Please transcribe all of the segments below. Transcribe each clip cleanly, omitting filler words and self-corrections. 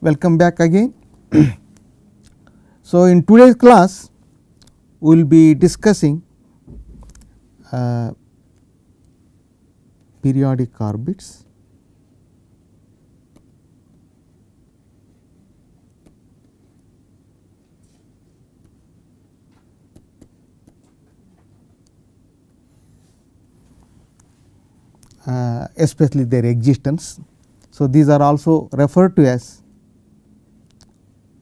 Welcome back again. So, in today's class we will be discussing periodic orbits, especially their existence. So, these are also referred to as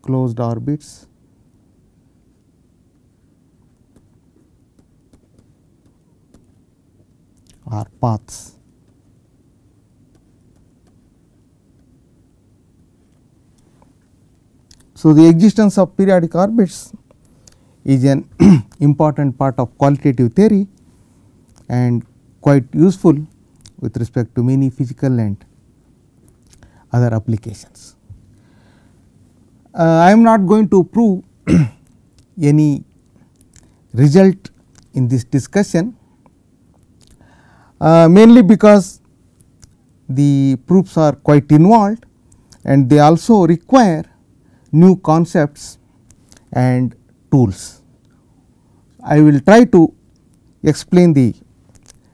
closed orbits or paths. So, the existence of periodic orbits is an important part of qualitative theory and quite useful with respect to many physical and other applications. I am not going to prove any result in this discussion, mainly because the proofs are quite involved and they also require new concepts and tools. I will try to explain the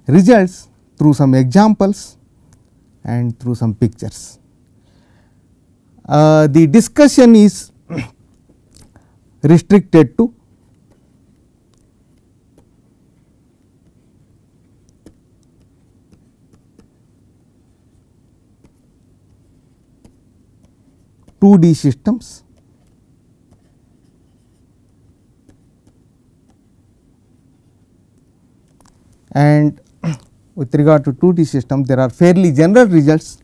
results through some examples and through some pictures. The discussion is restricted to two-D systems and with regard to 2D system there are fairly general results.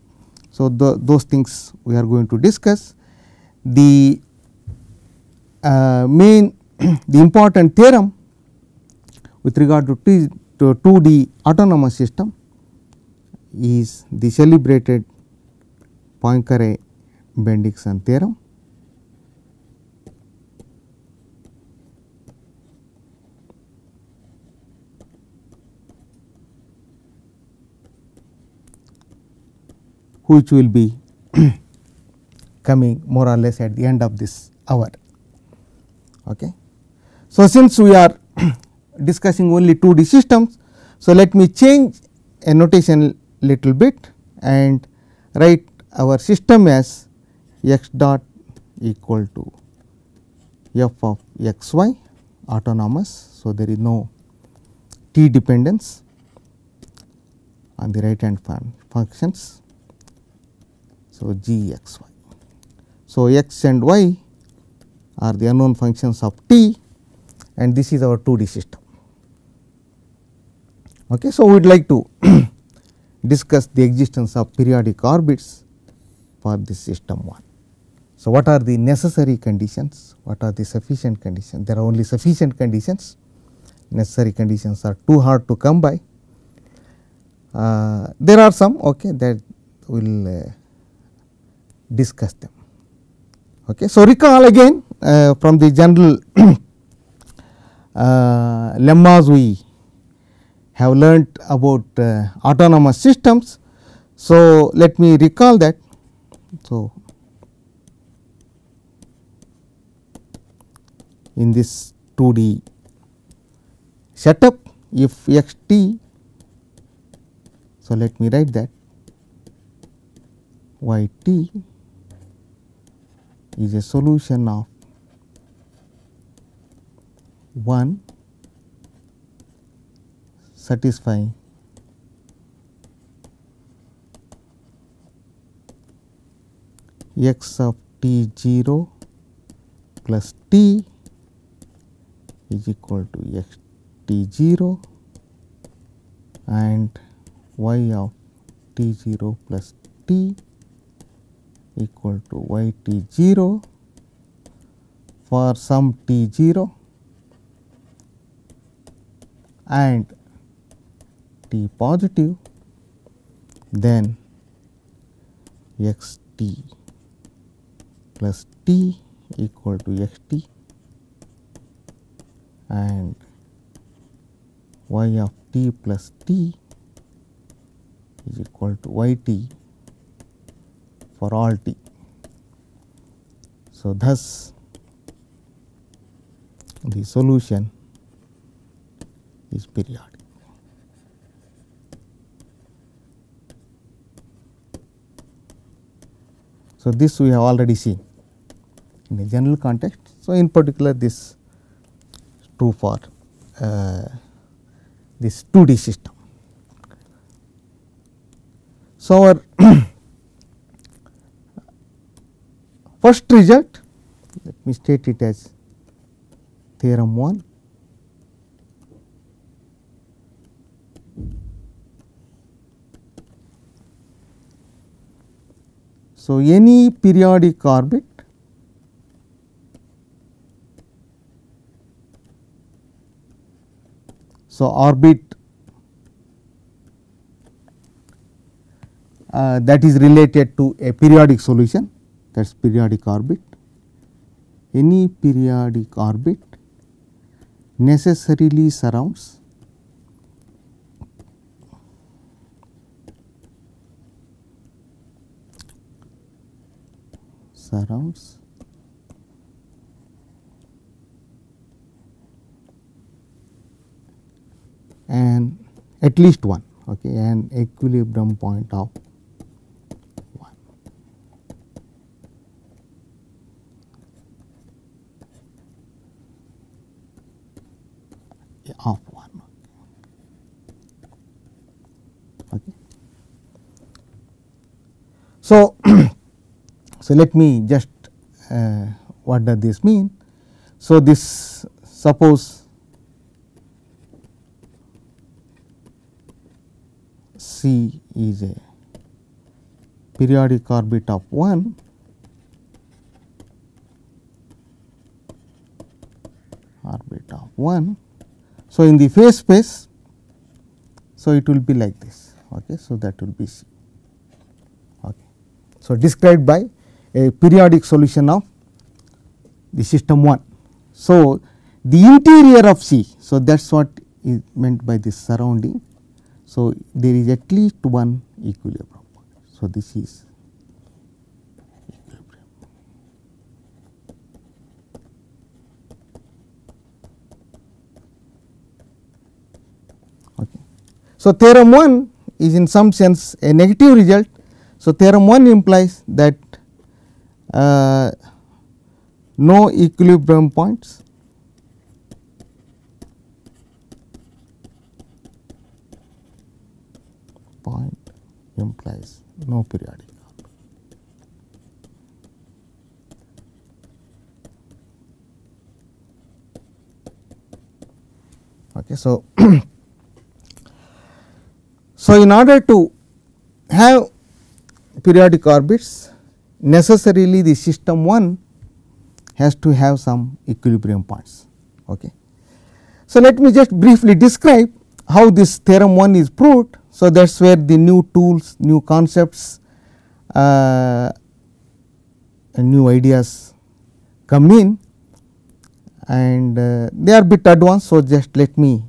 So, those things we are going to discuss. The main the important theorem with regard to 2D autonomous system is the celebrated Poincare-Bendixson theorem. Which will be coming more or less at the end of this hour. Okay. So, since we are discussing only 2D systems, so let me change a notation little bit and write our system as x dot equal to f of x y autonomous. So, there is no t dependence on the right hand functions. So, g x y. So, x and y are the unknown functions of t and this is our 2D system. Okay. So, we would like to discuss the existence of periodic orbits for this system 1. So, what are the necessary conditions? What are the sufficient conditions? There are only sufficient conditions, necessary conditions are too hard to come by. There are some that we will discuss them. Okay. So, recall again from the general lemmas we have learnt about autonomous systems. So, let me recall that. So, in this 2D setup, if x t, so let me write that y t is a solution of 1 satisfying x of t 0 plus t is equal to x t 0 and y of t 0 plus t equal to y t 0 for some t 0 and t positive, then x t plus t equal to x t and y of t plus t is equal to y t for all t. So, thus the solution is periodic. So, this we have already seen in a general context. So, in particular this is true for this 2D system. So, our first result, let me state it as theorem 1. So, any periodic orbit orbit that is related to a periodic solution, that is periodic orbit. Any periodic orbit necessarily surrounds and at least one, okay, an equilibrium point of 1. Of 1. Okay. So, so let me just what does this mean? So, this suppose C is a periodic orbit of 1, So, in the phase space, so it will be like this. Okay. So, that will be C. Okay. So, described by a periodic solution of the system 1. So, the interior of C, so that is what is meant by this surrounding. So, there is at least one equilibrium point. So, this is equilibrium. Okay. So, theorem 1 is in some sense a negative result. So, theorem 1 implies that no equilibrium points implies no periodic orbit. Okay. So, so in order to have periodic orbits, necessarily the system 1 has to have some equilibrium points. Okay. So, let me just briefly describe how this theorem 1 is proved. So, that is where the new tools, new concepts and new ideas come in, and they are bit advanced. So, just let me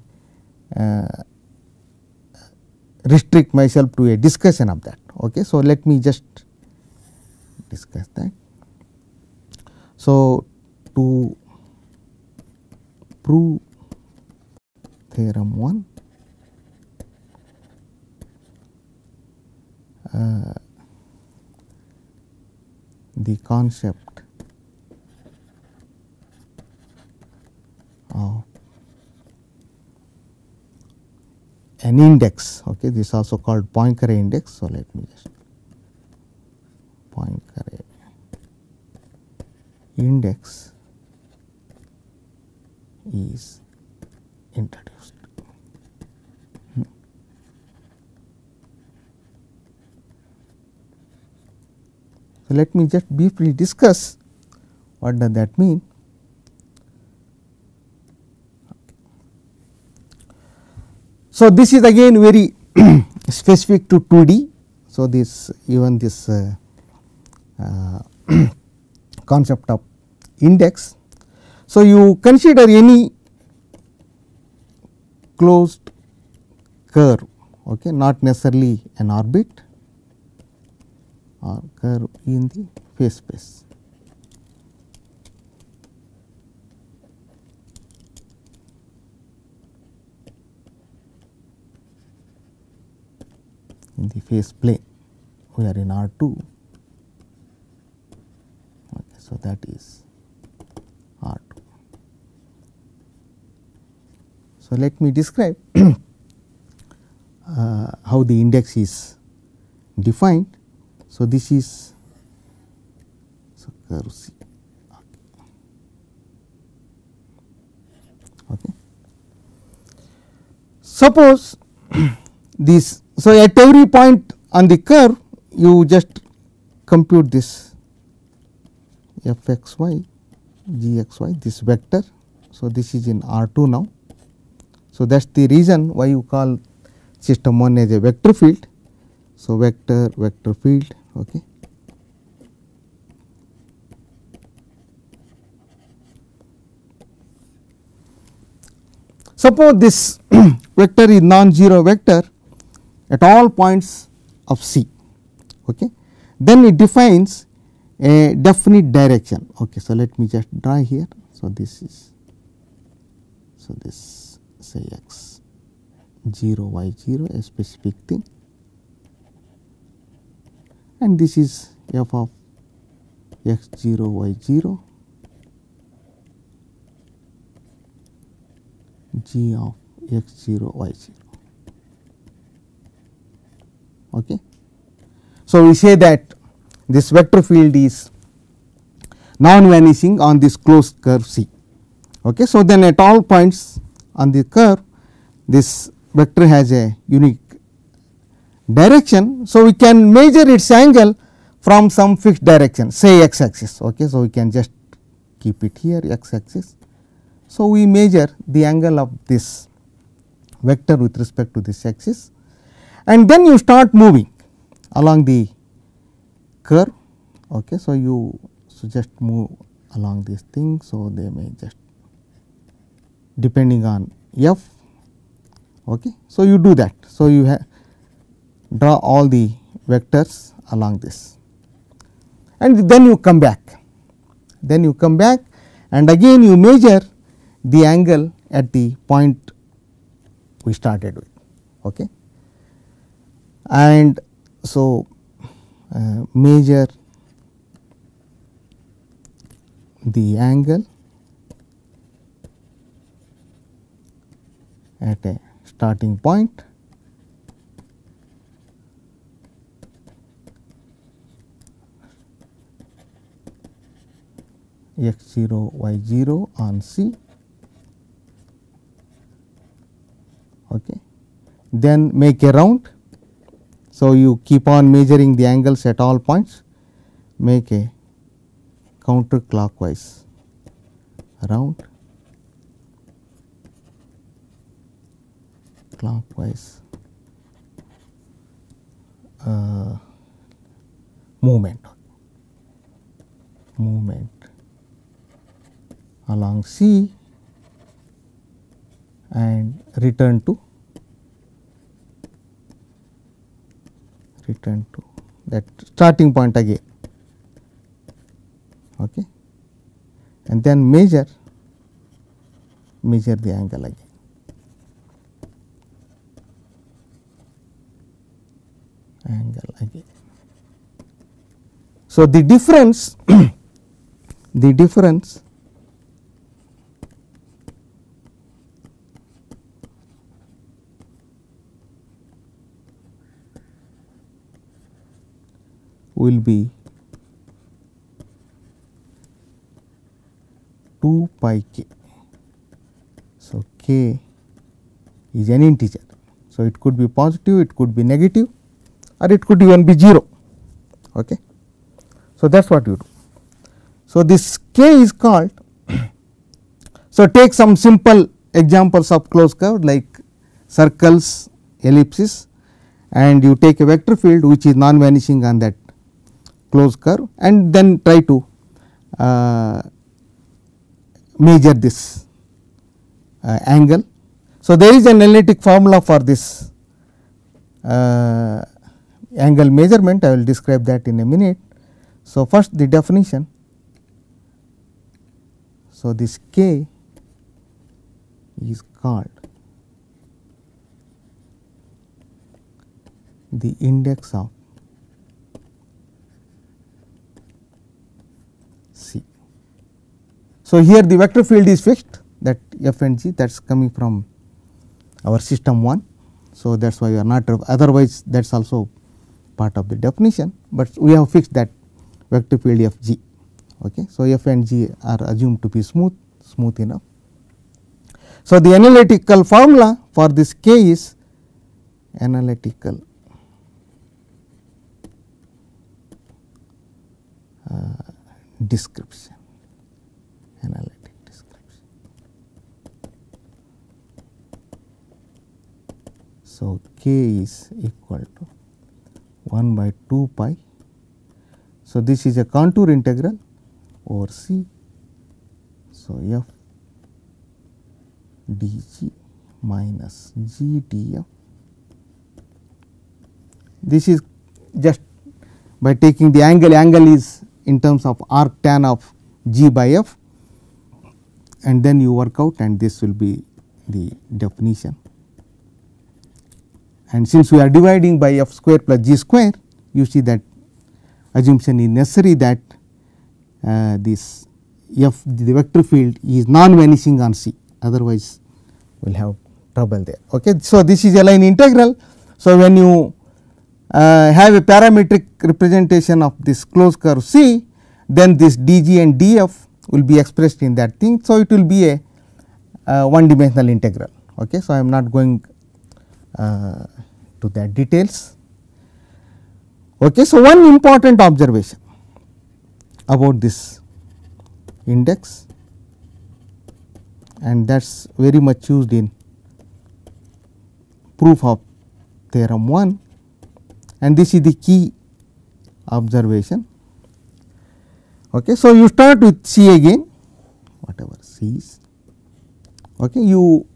restrict myself to a discussion of that. Okay. So, let me just discuss that. So, to prove theorem 1, the concept of an index, okay, this is also called Poincare index. So, let me just Poincare index is introduced. So, let me just briefly discuss what does that mean. So, this is again very specific to 2D. So, this even this concept of index. So, you consider any closed curve, okay, not necessarily an orbit or curve in the phase space. in the phase plane, we are in R2. Okay, so that is R2. So, let me describe how the index is defined. So, this is curve C. Okay. Suppose this, so at every point on the curve you just compute this f x y g x y, this vector. So, this is in R2 now. So, that is the reason why you call system 1 as a vector field. So, vector field. Okay. Suppose this vector is non-zero vector at all points of C, okay. Then it defines a definite direction. Okay. So, let me just draw here. So, this is, so this say x 0 y 0, a specific thing, and this is f of x 0 y 0 g of x 0 y 0. Okay. So, we say that this vector field is non-vanishing on this closed curve C. Okay. So, then at all points on the curve this vector has a unique direction. So, we can measure its angle from some fixed direction, say x axis. Okay. So, we can just keep it here x axis. So, we measure the angle of this vector with respect to this axis, and then you start moving along the curve. Okay. So, you just move along this thing. So, they may just depending on f. Okay. So, you do that. So, you draw all the vectors along this, and then you come back. Then you come back and again you measure the angle at the point we started with. Okay. And so, measure the angle at a starting point, x 0 y 0 on C. Okay. Then make a round. So, you keep on measuring the angles at all points, make a counterclockwise round, clockwise movement along C and return to that starting point again. Okay. And then measure the angle again. So, the difference will be 2 pi k. So, k is an integer. So, it could be positive, it could be negative, or it could even be 0. Okay. So, that is what you do. So, this k is called. So, take some simple examples of closed curve like circles, ellipses, and you take a vector field which is non-vanishing on that closed curve, and then try to measure this angle. So, there is an analytic formula for this angle measurement. I will describe that in a minute. So, first the definition. So, this k is called the index of C. So, here the vector field is fixed, that f and g, that is coming from our system 1. So, that is why we are not, otherwise that is also part of the definition, but we have fixed that vector field f g. Okay. So, f and g are assumed to be smooth enough. So, the analytical formula for this k is analytical description, analytic description. So, k is equal to 1 by 2 pi. So, this is a contour integral over C. So, f dg minus g df. This is just by taking the angle is in terms of arc tan of g by f, and then you work out, and this will be the definition. And since we are dividing by f square plus g square, you see that assumption is necessary that this f, the vector field is non-vanishing on C, otherwise we will have trouble there. Okay. So, this is a line integral. So, when you have a parametric representation of this closed curve C, then this dg and df will be expressed in that thing. So, it will be a one dimensional integral. Okay. So, I am not going to that details. Okay. So, one important observation about this index, and that is very much used in proof of theorem 1, and this is the key observation. Okay. So, you start with C again, whatever C is. Okay. You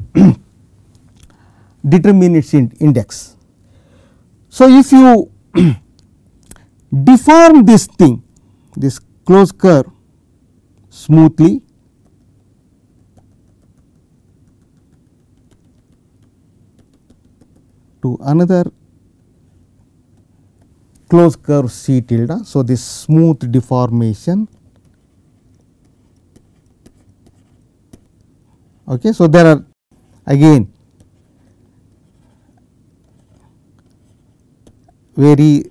determine its index. So, if you deform this thing, this closed curve smoothly, to another closed curve C tilde. So, this smooth deformation. Okay. So, there are again very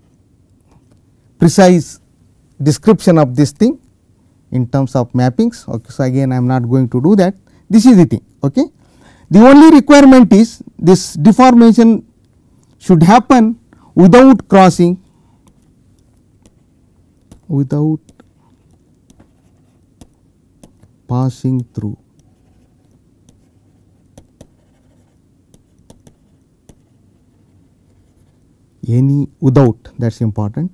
precise description of this thing in terms of mappings. Okay. So, again I am not going to do that, this is the thing. Okay. The only requirement is this deformation should happen without crossing, without passing through any, without, that is important,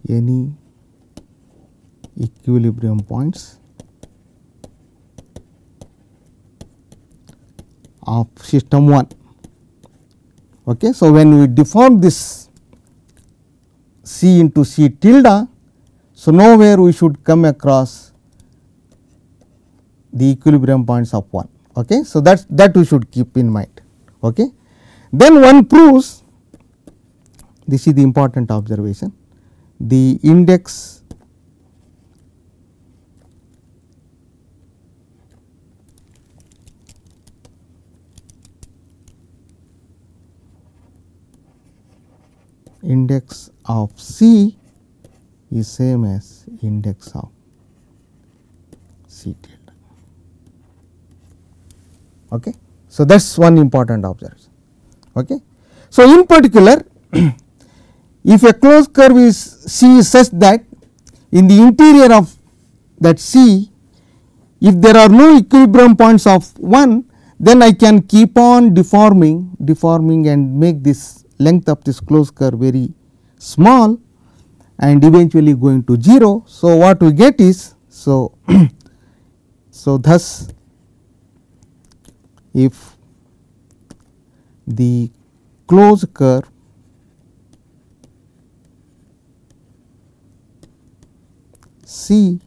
any equilibrium points of system 1. Okay. So, when we deform this C into C tilde, so nowhere we should come across the equilibrium points of 1. Okay. So, that we should keep in mind. Okay. Then one proves, this is the important observation, the index of C is same as index of C tilde. Okay. So, that is one important observation. Okay. So, in particular if a closed curve is C is such that in the interior of that C, if there are no equilibrium points of 1, then I can keep on deforming and make this length of this closed curve very small and eventually going to 0. So, what we get is, so thus if the closed curve C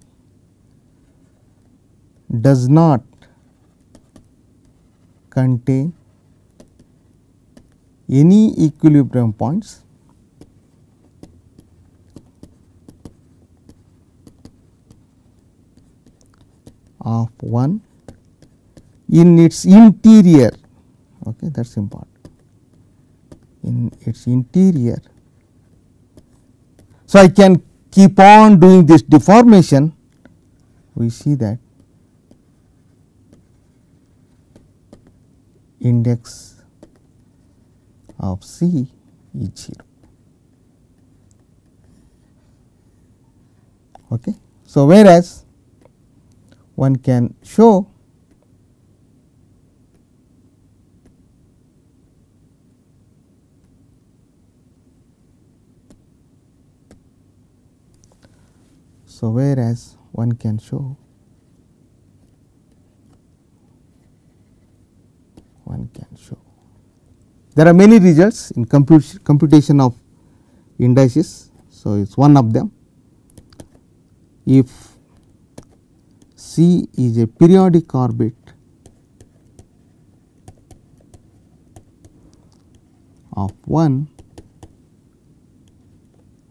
does not contain any equilibrium points of one in its interior, okay, that is important, in its interior. So, I can keep on doing this deformation, we see that index of C is 0. Okay. So, whereas one can show there are many results in computation of indices. So, it is one of them. If C is a periodic orbit of 1,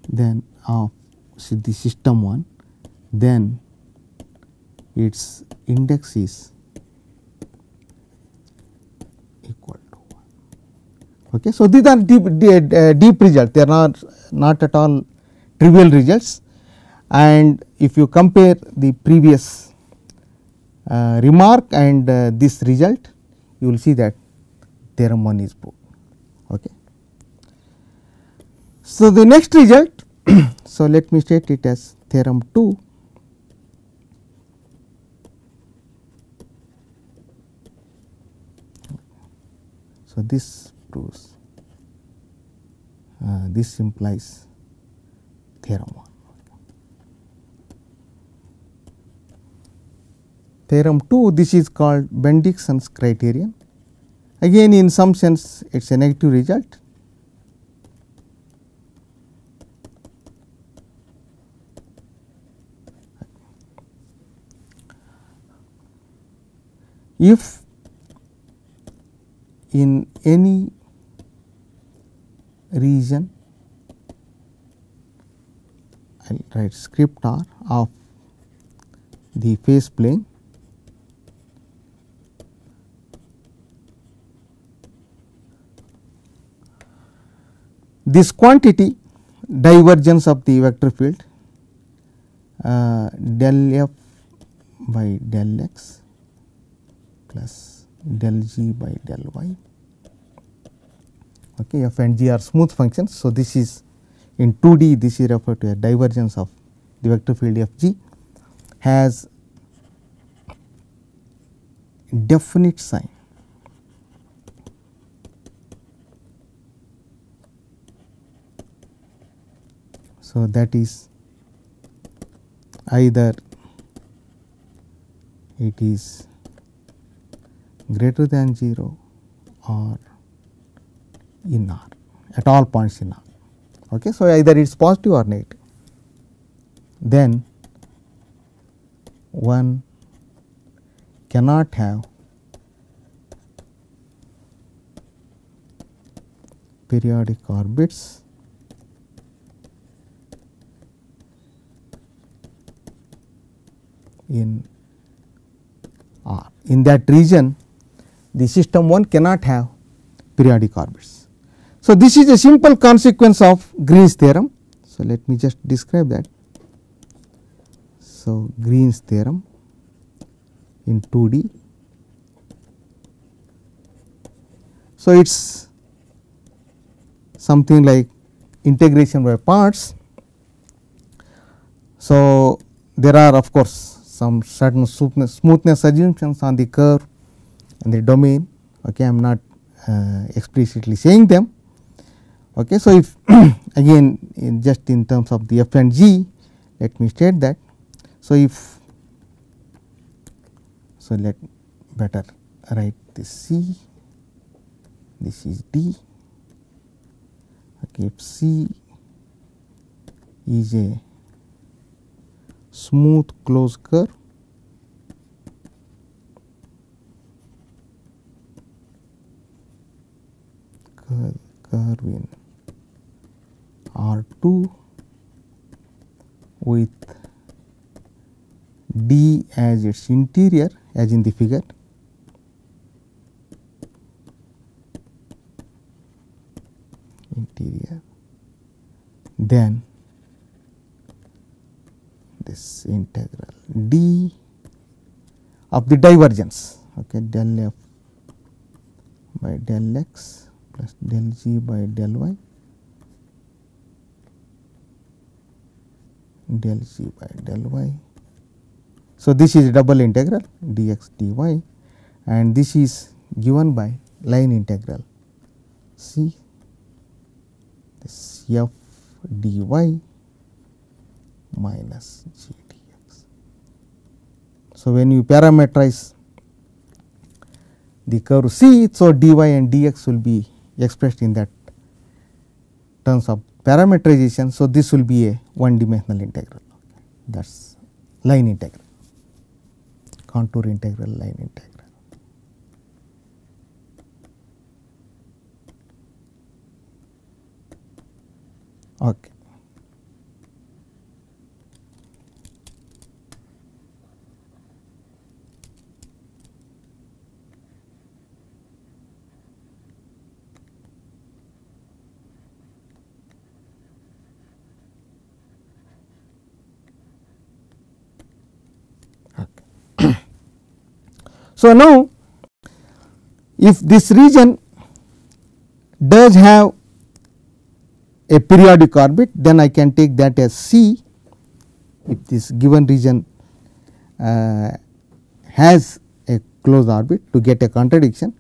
then of the system 1, then its index is equal to 1. Okay. So, these are deep results, they are not at all trivial results, and if you compare the previous remark and this result, you will see that theorem 1 is proved. Okay. So, the next result, so let me state it as theorem 2. So, this proves, this implies theorem 1. Theorem 2, this is called Bendixson's criterion. Again, in some sense it is a negative result. If in any region, I will write script r of the phase plane, this quantity divergence of the vector field del f by del x plus del g by del y. Okay, f and g are smooth functions. So, this is in 2D, this is referred to as divergence of the vector field f g, has definite sign. So, that is either it is greater than 0 or in R, at all points in R. Okay. So, either it is positive or negative, then one cannot have periodic orbits in R. In that region, the system 1 cannot have periodic orbits. So, this is a simple consequence of Green's theorem. So, let me just describe that. So, Green's theorem in 2D. So, it is something like integration by parts. So, there are of course some certain smoothness assumptions on the curve and the domain. Okay, I am not explicitly saying them. Okay. So, if again just in terms of the f and g, let me state that. So, if so, let better write this C, this is D. Okay, if C is a smooth closed curve, curve in R2 with D as its interior as in the figure. Interior, then this integral d of the divergence, okay, del f by del x plus del g by del y, del g by del y. So, this is double integral dx dy, and this is given by line integral c this f dy minus g dx. So, when you parameterize the curve C, so dy and dx will be expressed in that terms of parameterization. So, this will be a one dimensional integral, that is line integral, contour integral, line integral. Okay. So, now if this region does have a periodic orbit, then I can take that as C. If this given region has a closed orbit to get a contradiction,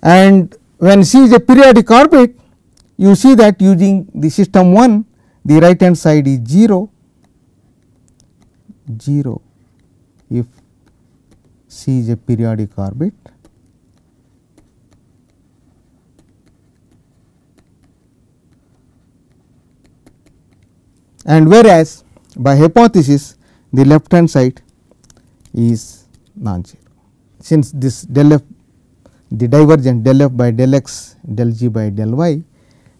and when C is a periodic orbit, you see that using the system 1, the right hand side is 0, 0 if C is a periodic orbit, and whereas by hypothesis the left hand side is non-zero. Since this del f, the divergent del f by del x del g by del y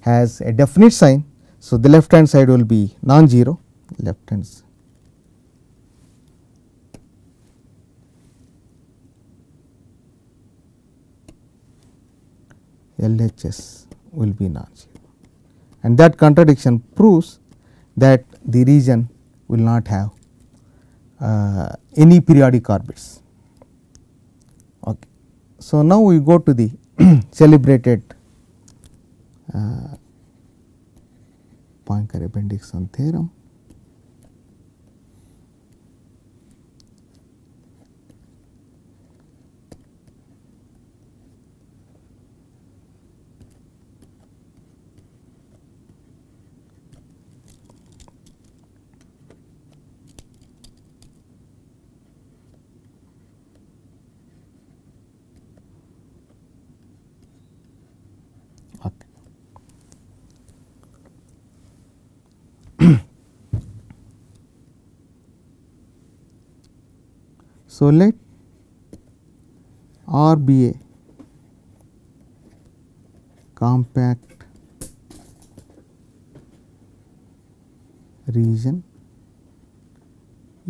has a definite sign. So, the left hand side will be non-zero, left hand side. LHS will be non-zero, and that contradiction proves that the region will not have any periodic orbits. Okay. So, now we go to the celebrated Poincare-Bendixson theorem. So, let R be a compact region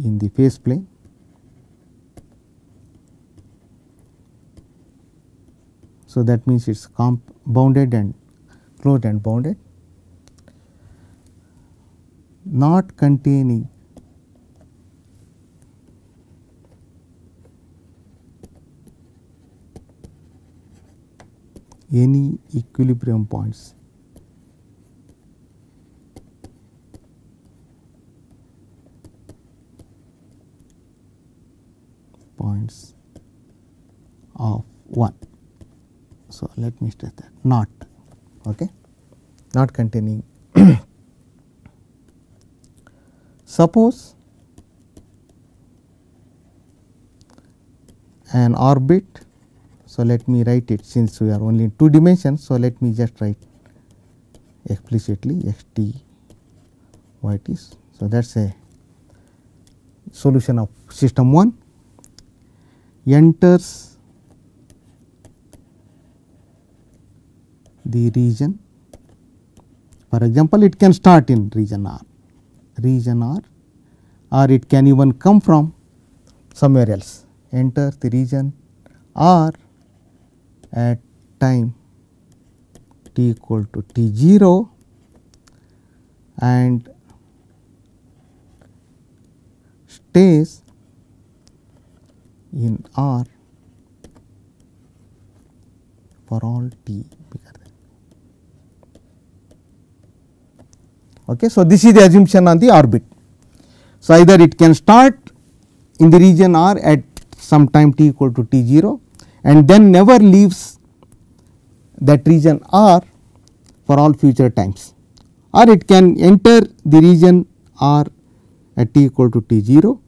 in the phase plane. So, that means it is bounded and closed and bounded, not containing any equilibrium points of 1. So, let me stress that not, okay, not containing. Suppose an orbit. So, let me write it, since we are only in 2 dimensions. So, let me just write explicitly x t y t. So, that is a solution of system 1 enters the region. For example, it can start in region R, or it can even come from somewhere else. Enter the region R at time t equal to t0 and stays in R for all t bigger than. Okay. So, this is the assumption on the orbit. So, either it can start in the region R at some time t equal to t0 and then never leaves that region R for all future times, or it can enter the region R at t equal to t0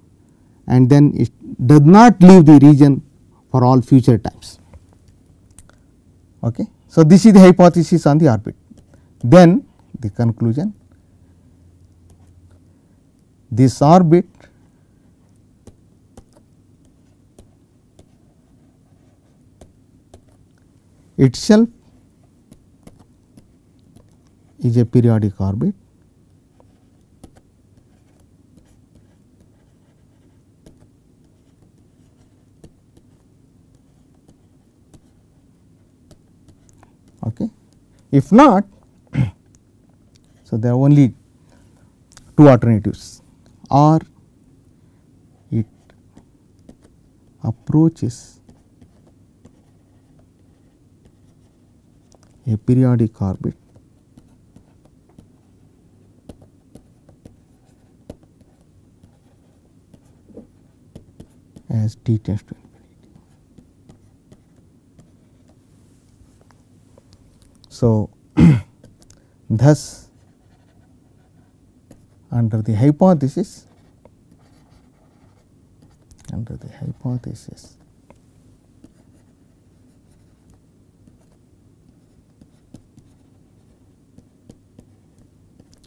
and then it does not leave the region for all future times. Okay. So, this is the hypothesis on the orbit. Then the conclusion: this orbit itself is a periodic orbit okay. If not, so there are only two alternatives: or it approaches a periodic orbit as t tends to infinity. So, thus under the hypothesis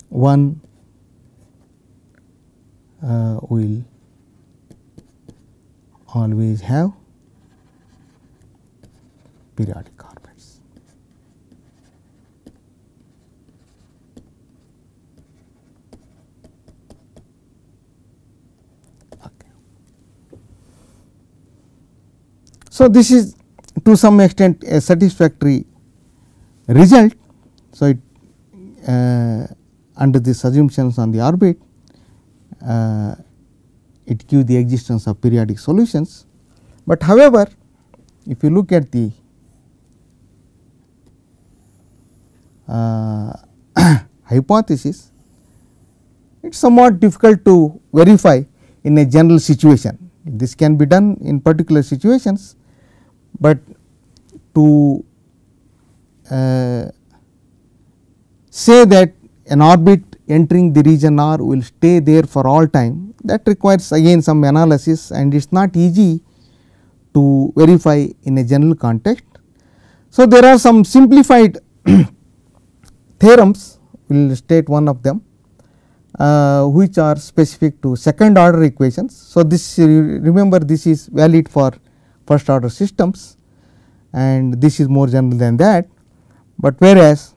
one will always have periodic orbits. Okay. So, this is to some extent a satisfactory result. So, it under these assumptions on the orbit, it gives the existence of periodic solutions. But however, if you look at the hypothesis, it is somewhat difficult to verify in a general situation. This can be done in particular situations, but to say that an orbit entering the region R will stay there for all time, that requires again some analysis, and it is not easy to verify in a general context. So, there are some simplified theorems, we will state one of them, which are specific to second order equations. So, this remember this is valid for first order systems and this is more general than that, but whereas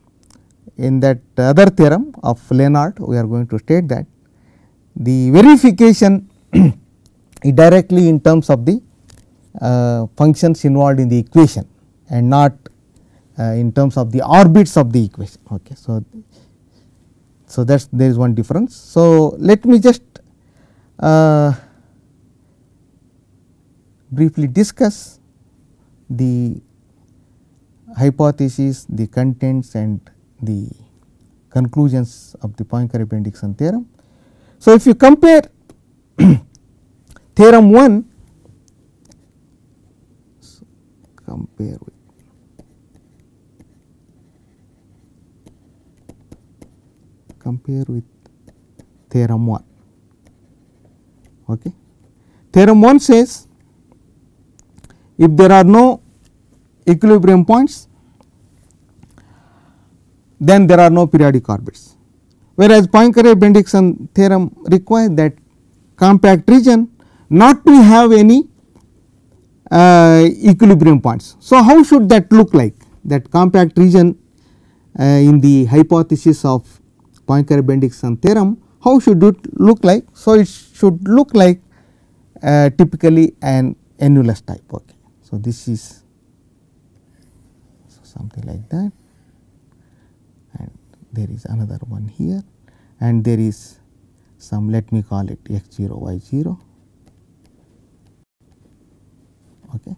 in that other theorem of Lenard we are going to state that the verification is directly in terms of the functions involved in the equation and not in terms of the orbits of the equation. Okay. So, that is there is one difference. So, let me just briefly discuss the hypothesis, the contents and the conclusions of the Poincare-Bendixson theorem. So, if you compare theorem 1, so compare with theorem 1. Okay. Theorem 1 says if there are no equilibrium points, then there are no periodic orbits, whereas Poincare-Bendixson theorem requires that compact region not to have any equilibrium points. So, how should that look like? That compact region in the hypothesis of Poincare-Bendixson theorem, how should it look like? So, it should look like typically an annulus type. Okay. So, this is something like that, and there is another one here, and there is some, let me call it x 0 y 0. Okay.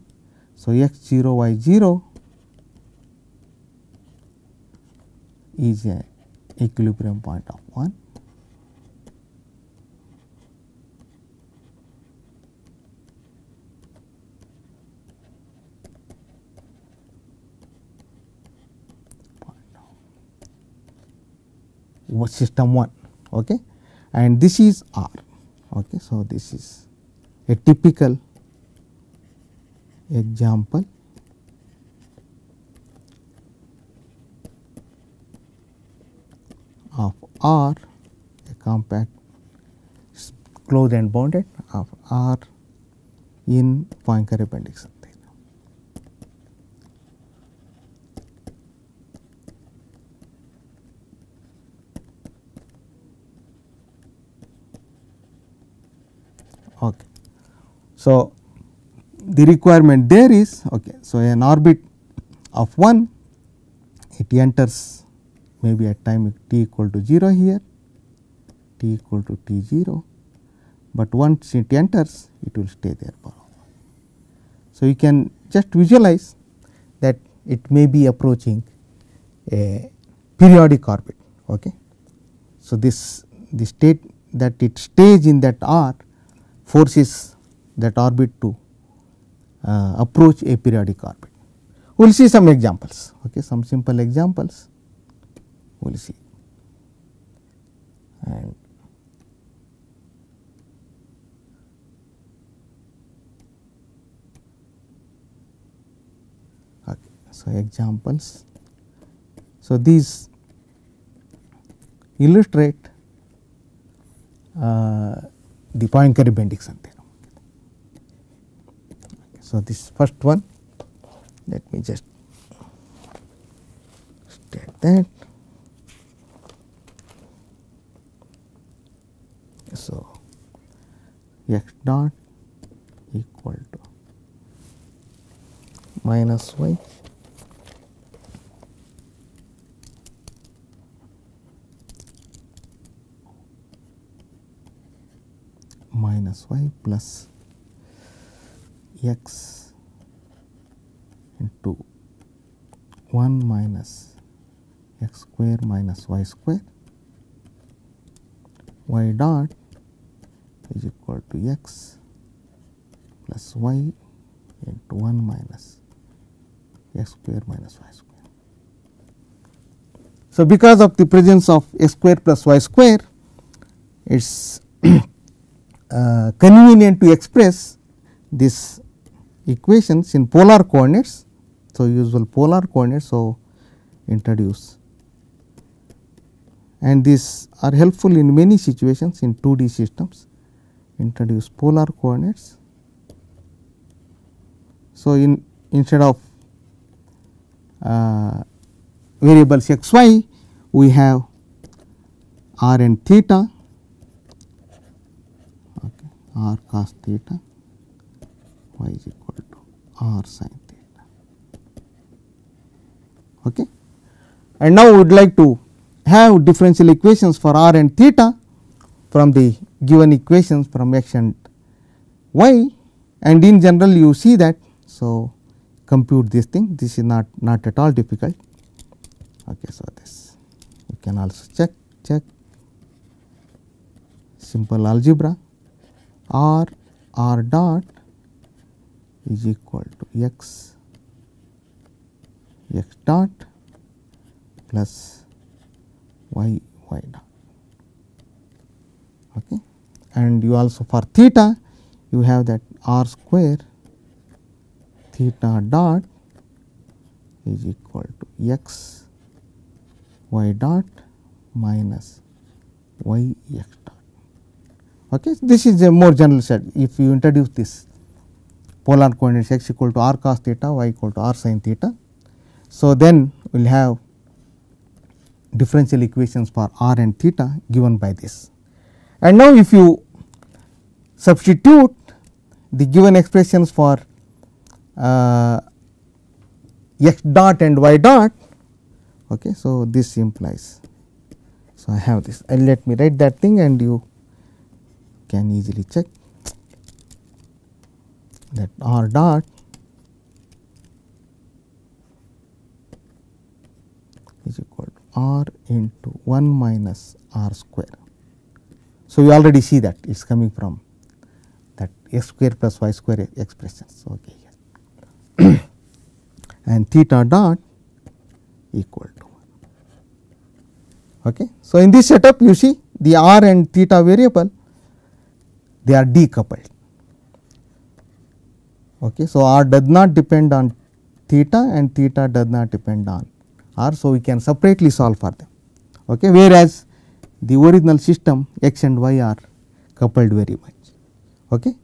So, x 0 y 0 is a equilibrium point of 1. System 1, okay, and this is R. Okay. So, this is a typical example of R, a compact closed and bounded of R in Poincare-Bendixson theorem. Okay. So, the requirement there is, okay, so an orbit of 1, it enters maybe at time t equal to 0 here, t equal to t 0, but once it enters it will stay there for all. So, you can just visualize that it may be approaching a periodic orbit. Okay. So, the state that it stays in that R forces that orbit to approach a periodic orbit. We will see some examples, okay, some simple examples we will see. And okay, so examples. So, these illustrate the Poincare-Bendixson theorem. So, this first one, let me just state that. So, x dot equal to minus y minus y plus x into 1 minus x square minus y square, y dot is equal to x plus y into 1 minus x square minus y square. So, because of the presence of x square plus y square, it is convenient to express this equations in polar coordinates. So, usual polar coordinates. So, introduce, and these are helpful in many situations in 2D systems. Introduce polar coordinates. So, instead of variables x y, we have r and theta, okay, r cos theta, y is equal to r sin theta. Okay. And now, we would like to have differential equations for r and theta from the given equations from x and y, and in general you see that. So, compute this thing, this is not at all difficult. Okay. So, this you can also check simple algebra, r dot is equal to x dot plus y dot. Okay. And you also for theta you have that r square theta dot is equal to x y dot minus y x dot. Okay. This is a more general set. If you introduce this polar coordinates x equal to r cos theta, y equal to r sin theta. So, then we will have differential equations for r and theta given by this. And now, if you substitute the given expressions for x dot and y dot, okay, so this implies. So, I have this, and let me write that thing and you can easily check that r dot is equal to r into 1 minus r square. So, you already see that it is coming from that x square plus y square expressions. Okay, and theta dot equal to 1. Okay. So, in this setup you see the r and theta variable, they are decoupled. Okay. So, r does not depend on theta and theta does not depend on r. So, we can separately solve for them, okay, whereas the original system x and y are coupled very much. Okay.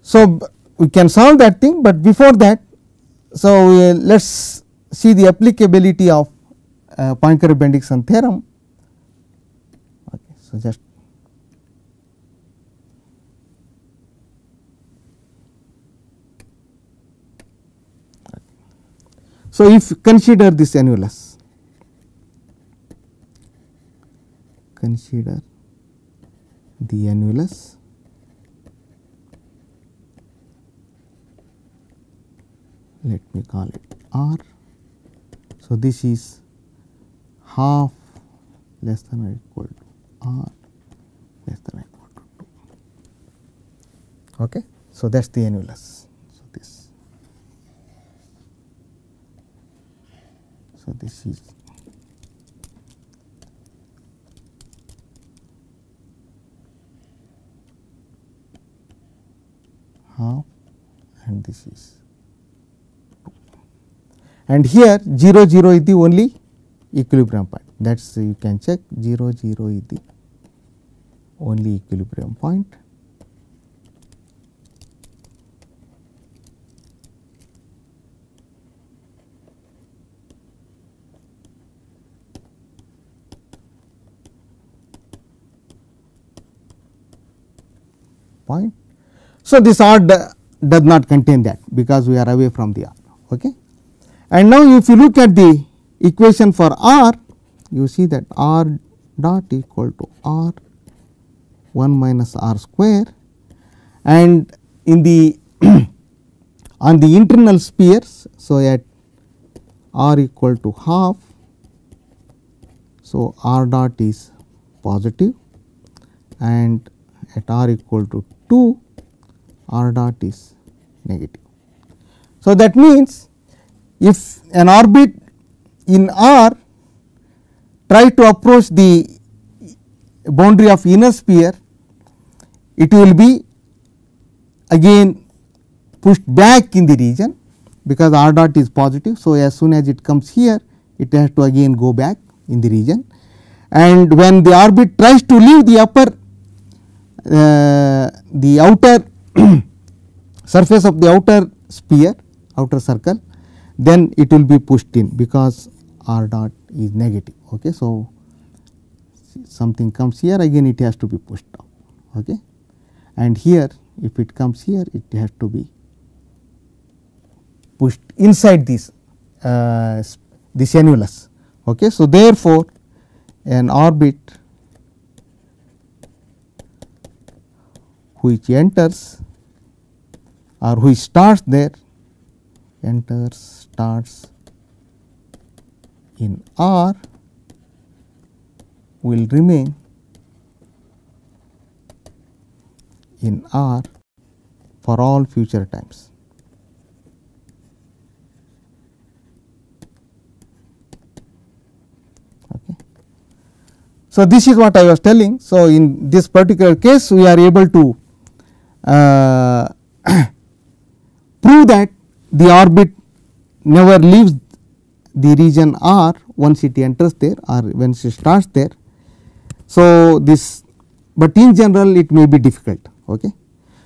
So, we can solve that thing, but before that, so let us see the applicability of Poincare-Bendixson theorem. Okay. So, just so if consider this annulus, consider the annulus let me call it r. So, this is half less than or equal to r less than or equal to 2. Okay. So, that is the annulus. So, this. So, this is half and this is 2. And here 0 0 is the only equilibrium point, that is you can check 0 0 is the only equilibrium point. So, this r does not contain that because we are away from the r. Okay. And now, if you look at the equation for r, you see that r dot equal to r 1 minus r square, and in the on the internal spheres. So, at r equal to half, so r dot is positive, and at r equal to 2, r dot is negative. So, that means, if an orbit in r try to approach the boundary of inner sphere, it will be again pushed back in the region because r dot is positive. So, as soon as it comes here, it has to again go back in the region, and when the orbit tries to leave the upper the outer surface of the outer sphere, outer circle, then it will be pushed in because r dot is negative. Okay. So, something comes here, again it has to be pushed out. Okay. And here, if it comes here, it has to be pushed inside this annulus. Okay. So, therefore, an orbit which enters or which starts there, starts in R will remain in R for all future times. Okay. So, this is what I was telling. So, in this particular case, we are able to prove that the orbit never leaves the region R once it enters there or once it starts there. So, this, but in general it may be difficult. Okay.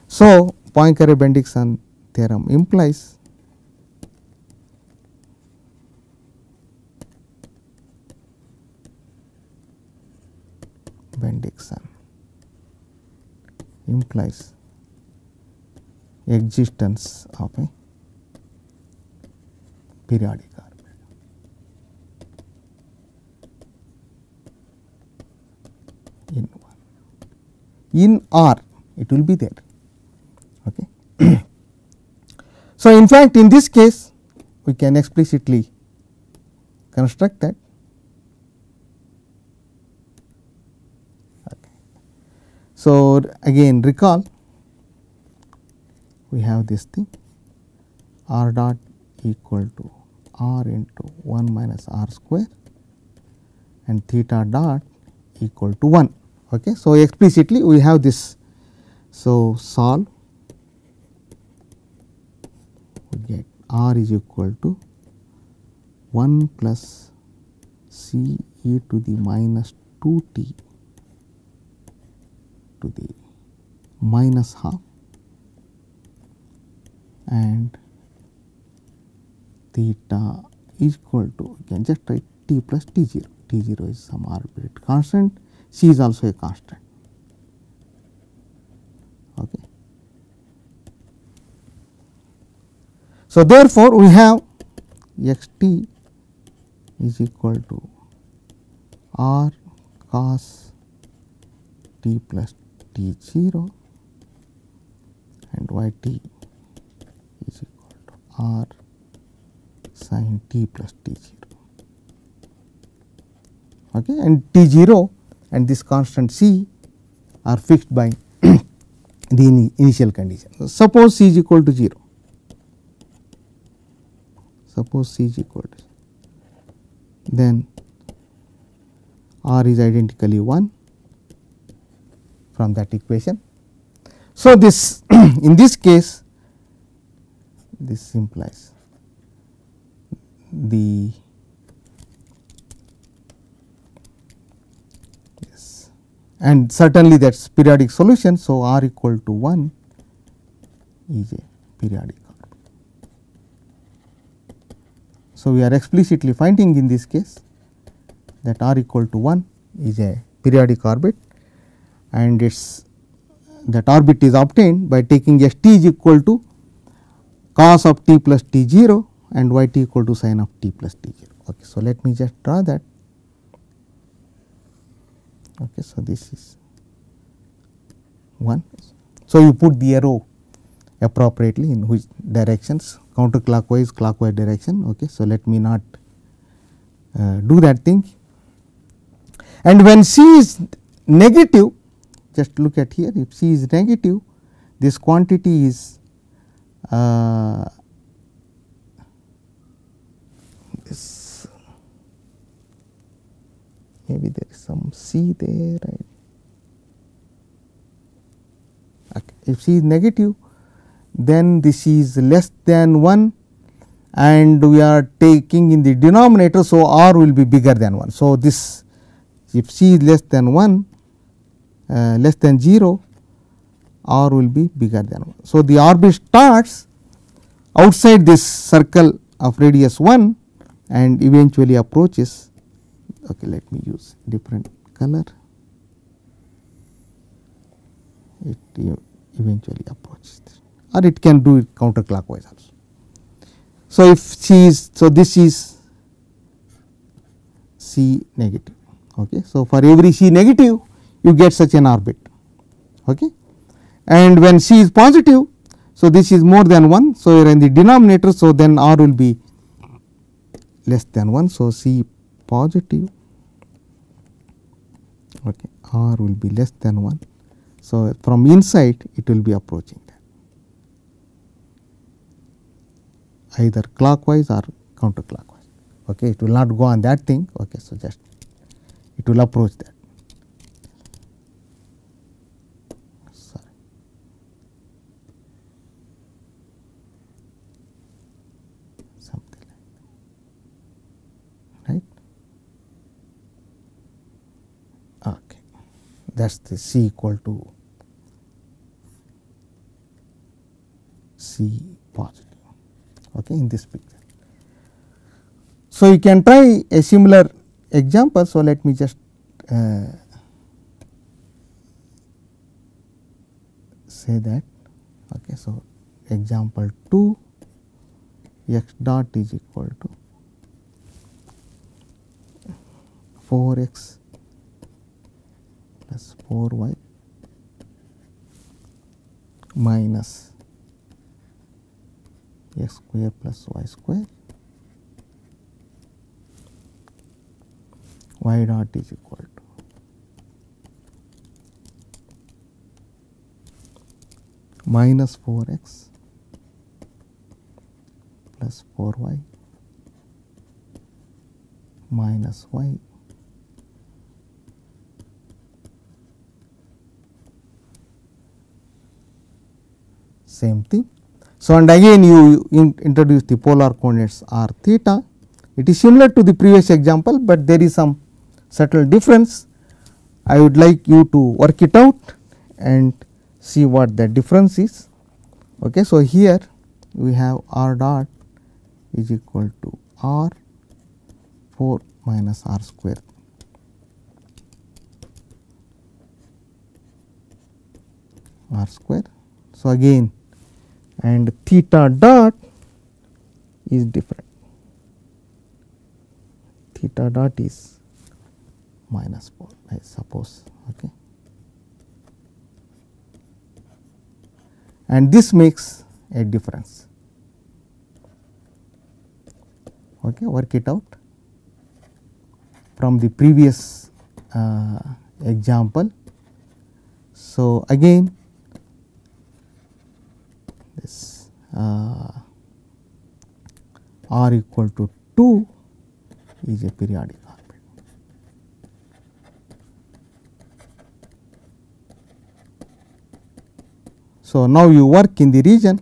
So, Poincare-Bendixson theorem implies Bendixson implies existence of a periodic orbit. In one, in R it will be there. Okay. So, in fact, in this case we can explicitly construct that. Okay. So, again recall we have this thing r dot equal to r into 1 minus r square and theta dot equal to 1. Okay. So, explicitly we have this. So, solve, we get r is equal to 1 plus c e to the minus 2 t to the minus half and theta is equal to, you can just write t plus t 0. T 0 is some arbitrary constant, c is also a constant. Okay. So, therefore, we have x t is equal to r cos t plus t 0 and y t is equal to r sin t plus t 0. Okay. And t 0 and this constant c are fixed by the initial condition. So, suppose c is equal to 0, suppose c is equal to 0, then r is identically 1 from that equation. So, this in this case this implies the yes, and certainly that is periodic solution. So, r equal to 1 is a periodic orbit. So, we are explicitly finding in this case that r equal to 1 is a periodic orbit, and its that orbit is obtained by taking s t is equal to cos of t plus t 0 and y t equal to sin of t plus t 0. Okay. So, let me just draw that. Okay. So, this is 1. So, you put the arrow appropriately in which directions, counterclockwise, clockwise direction. Okay. So, let me not do that thing. And when c is negative, just look at here, if c is negative, this quantity is this, maybe there is some c there, right. Okay. If c is negative, then this is less than 1 and we are taking in the denominator. So, r will be bigger than 1. So, this if c is less than 1, less than 0, r will be bigger than 1. So, the orbit starts outside this circle of radius 1 and eventually approaches. Okay, let me use different color. It eventually approaches this, or it can do it counterclockwise also. So, if c is, so this is c negative. Okay. So, for every c negative you get such an orbit. Okay. And when c is positive, so this is more than 1. So, you are in the denominator. So, then r will be less than 1. So, c positive, okay, r will be less than 1. So, from inside it will be approaching that either clockwise or counterclockwise. Okay. It will not go on that thing. Okay. So, just it will approach that. Sorry. Something like that. Right. Okay. That is the c equal to c positive. Okay, in this picture. So, you can try a similar example. So, let me just say that. Okay, so example 2, x dot is equal to 4x plus 4y minus x square plus y square, y dot is equal to minus 4x plus 4y minus y same thing. So, and again you introduce the polar coordinates r theta. It is similar to the previous example, but there is some subtle difference. I would like you to work it out and see what the difference is. Okay. So, here we have r dot is equal to r 4 minus r square r². So, again and theta dot is different, theta dot is minus 4 I suppose. Okay. And this makes a difference. Okay, work it out from the previous example. So, again this r equal to 2 is a periodic orbit. So, now you work in the region,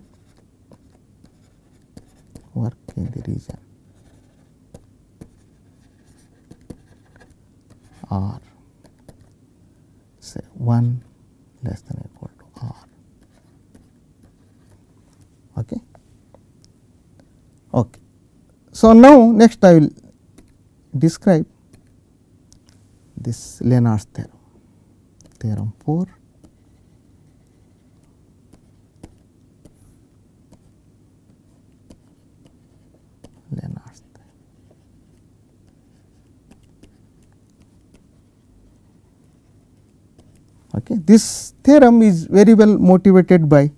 r say 1 less than or equal to r. Okay. Okay. So, now next I will describe this Lenard's theorem, theorem 4. Lenard's theorem. Okay. This theorem is very well motivated by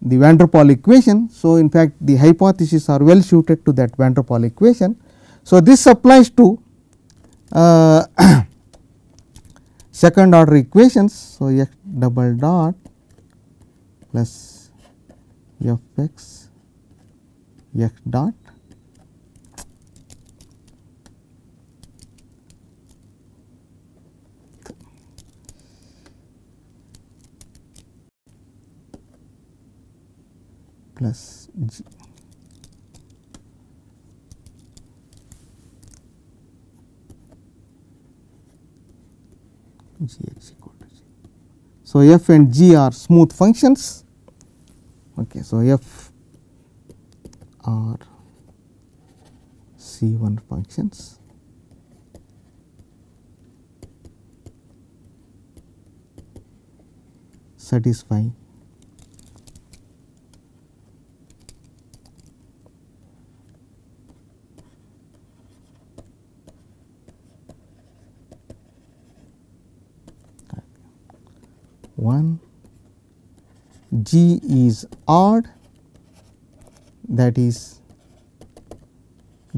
the van der Pol equation. So, in fact, the hypotheses are well suited to that van der Pol equation. So, this applies to second order equations. So, x double dot plus f x x dot plus g x equal to g. So, f and g are smooth functions. Okay. So, f are C1 functions satisfy one, g is odd, that is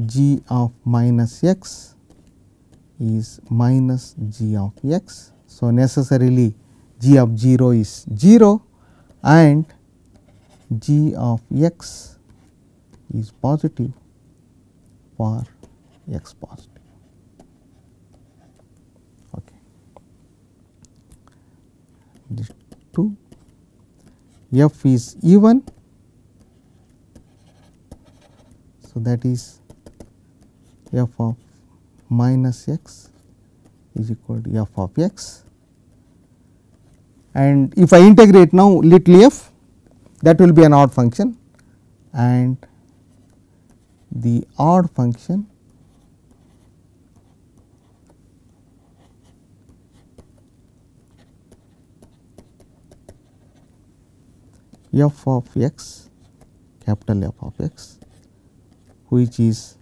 g of minus x is minus g of x. So, necessarily g of 0 is 0 and g of x is positive for x positive. Okay. This 2, f is even. So, that is f of minus x is equal to f of x, and if I integrate now little f, that will be an odd function, and the odd function f of x, capital F of x, which is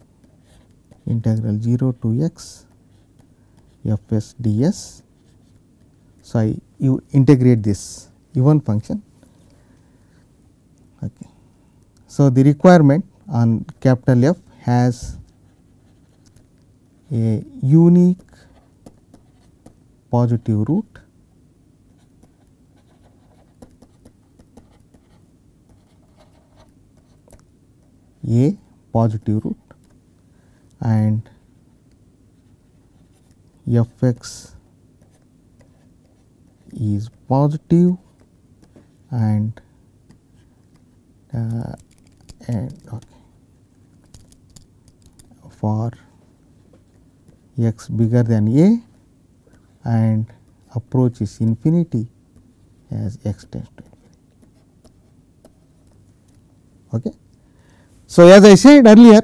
integral 0 to x f s ds. So, you integrate this even function. Okay. So, the requirement on capital F has a unique positive root a positive root and f x is positive and okay, for x bigger than a and approaches infinity as x tends to infinity. Okay. So, as I said earlier,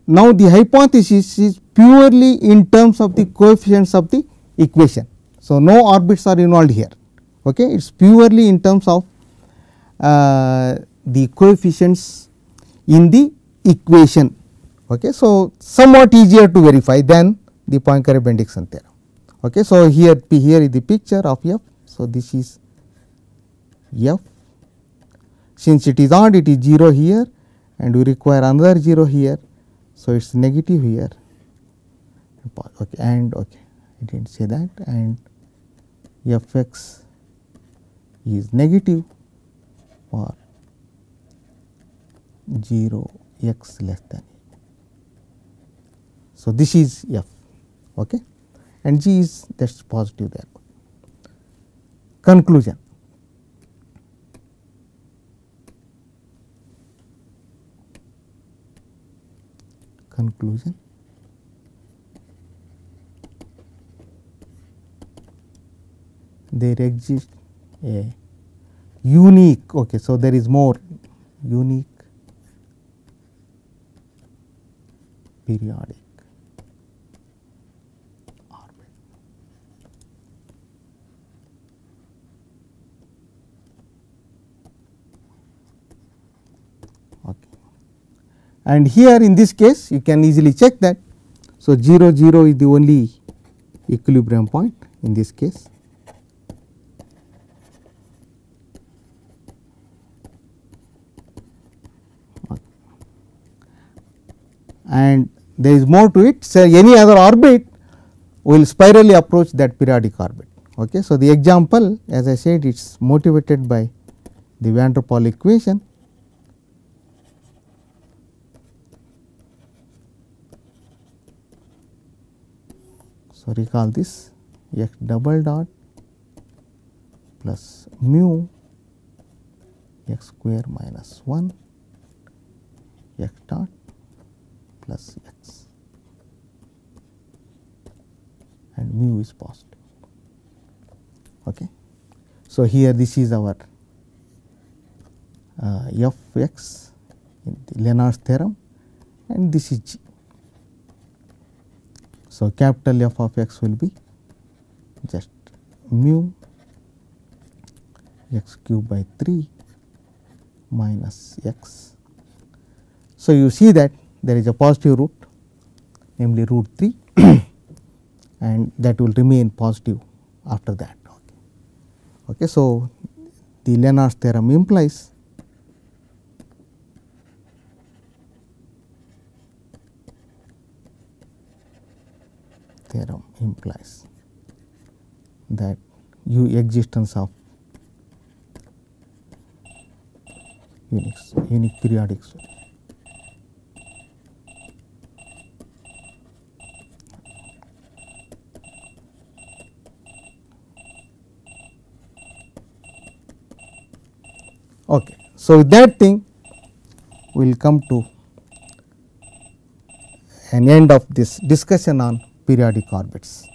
now the hypothesis is purely in terms of the coefficients of the equation. So, no orbits are involved here. Okay. It is purely in terms of the coefficients in the equation. Okay. So, somewhat easier to verify than the Poincare-Bendixson theorem. Okay. So, here is the picture of f. So, this is f. Since it is odd, it is 0 here and we require another 0 here. So, it is negative here, okay, and okay, I did not say that, and f x is negative for 0 x less than a. So, this is f, okay, and g is that is positive there. Conclusion. There exists a unique, okay, so there is more unique periodic orbit. Okay. And here in this case you can easily check that. So, 0 0 is the only equilibrium point in this case. And there is more to it. So, any other orbit will spirally approach that periodic orbit. Okay. So, the example, as I said, it is motivated by the van der Pol equation. So, recall this x double dot plus mu x square minus 1 x dot plus x, and mu is positive. Okay. So, here this is our f x in the Lenard's theorem and this is g. So, capital F of x will be just mu x cube by 3 minus x. So, you see that there is a positive root, namely root 3 and that will remain positive after that. Okay. Okay. So, the Lenard's theorem implies that existence of unique periodic solution. Okay. So, with that thing we will come to an end of this discussion on periodic orbits.